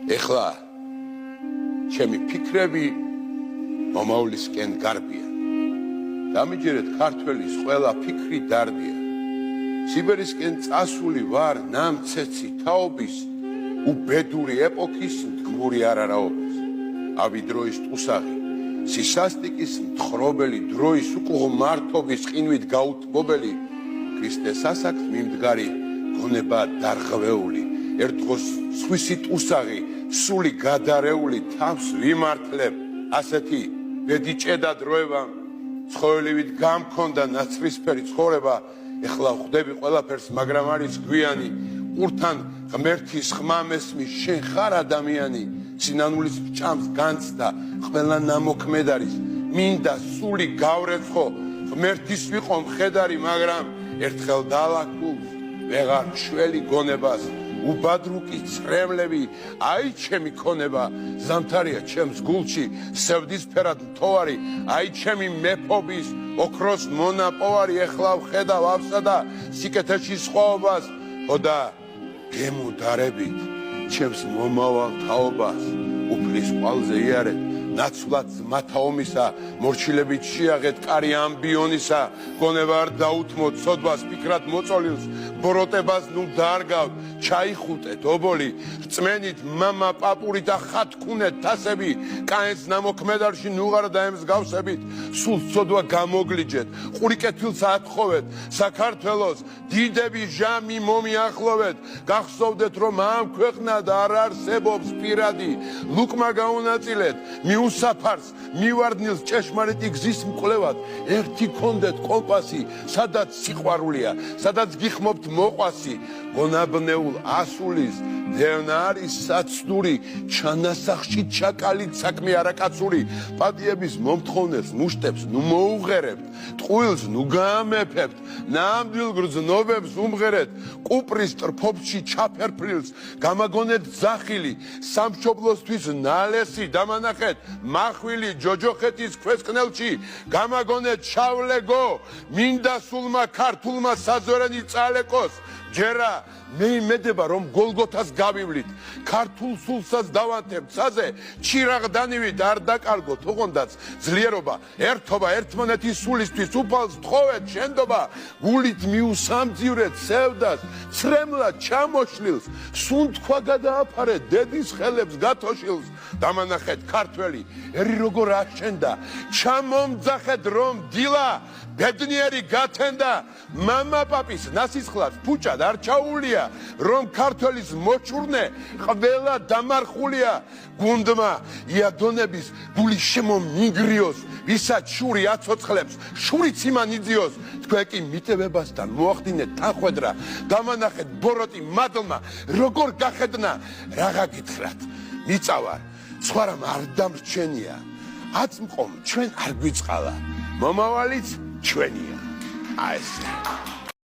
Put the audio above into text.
ეხლა ჩემი ფიქრები მომავლისკენ გარბიან. დამიჯერეთ ქართველის ყველა ფიქრი დარდია. სიბერისკენ წასული ვარ ნამცეცი თაობის უბედური ეპოქის მდგმური არარაობის. ავი დროის ტუსაღი, სისასტიკის მთხრობელი დროის უკუღმართობის ყინვით გაუთბობელი ქრისტეს ასაკს მიმდგარი გონება დარღვეული. ერთდღოს სხვისი ტუსაღი სული გადარეული თავს ვიმართლებ ასეთი ბედიჭედა დროება ცხოველივით გამქონდა ნაცრისფერი ცხოვრება ეხლა ხვდები ყველაფერს მაგრამ არის გვიანი ყურთან ღმერთის ხმამესმის შენ ხარ ადამიანი სინანულის ჭამს განცდა ყველა ნამოქმედ არის მინდა სული გავრეცხო ღმერთის ვიყო მხედარი მაგრამ ერთხელ დალაქულს ვეღარ შველი გონებას უბადრუკი წრემლები აი ჩემი ქონება ზამთარია ჩემს გულში სევდისფერად მთოვარი აი ჩემი მეფობის ოქროს მონაპოვარი ეხლა ვხედავ ავსა და სიკეთეში სხვაობას ხოდა გემუდარებით ჩემს მომავალ თაობას უფლის ყვალზე იარეთ ნაცვლად მათაომისა მორჩილებით შეაღეთ კარი ამბიონისა გონება არ დაუთმოთ სოდვას ფიქრად მოწოლილს ბოროტებას ნუ დაარგავ ჩაიხუტეთ ობოლი რწმენით მამა პაპური და ხათქუნეთ თასები კაენს ნამოქმედარში ნუღარ და ემსგავსებით სულ სოდვა გამოგლიჯეთ ყური კეთილს ათხოვეთ საქართველოს დიდები ჟამი მომიახლოვეთ გახსოვდეთ რომ ამ ქვეყნად არ არსებობს პირადი ლუკმა გაუნაწილეთ უსაფარს მივარდნილს ჭეშმარიტი გზის მკვლევად ერთი კონდეთ კომპასი სადაც სიყვარულია სადაც გიხმობთ მოყვასი გონაბნეულ ასულის დევნა არის საცდური ჩანასახში ჩაკალით საქმე არაკაცური პატიების მომთხოვნებს მუშტებს ნუ მოუღერებთ ტყუილს ნუ გაამეფებთ ნამდვილ გრძნობებს უმღერეთ კუპრის ტრფობში ჩაფერფრილს გამაგონეთ ზახილი სამშობლოსთვის ნალესი დამანახეთ მახვილი ჯოჯოხეთის ქვესკნელში გამაგონეთ შავლეგო მინდა სულმა ქართულმა საზორენი წალეკოს ჯერა მე იმედება რომ გოლგოთას გავივლით ქართულ სულსაც დავანთებთ საზე ჩირაღდანივით არ დაკარგოთ ოღონდაც ძლიერობა ერთობა ერთმანეთის სულისთვის უფალს თხოვეთ შენდობა გულით მიუსამძივრეთ სევდას ცრემლად ჩამოშლილს სუნთქვა გადააფარეთ დედის ხელებს გათოშილს დამანახეთ ქართველი ერი როგორ აშენდა ჩამომძახეთ რომ დილა ბედნიერი გათენდა მამა პაპის ნასისხლად ფუჭად არ ჩაულია რომ ქართველის მოჩურნე ყველა დამარხულია გუნდმა იადონების გული შემომიგრიოს ვისაც შური აცოცხლებს შურიც იმან იძიოს თქვენ კი მიტევებასთან მოახდინეთ თანხვედრა დამანახეთ ბოროტი მადლმა როგორ გახედნა რაღა გითხრათ მიწავარ სხვა რამ არ დამრჩენია აწმყომ ჩვენ არ გვიწყალა მომავალიც ჩვენია აი ეს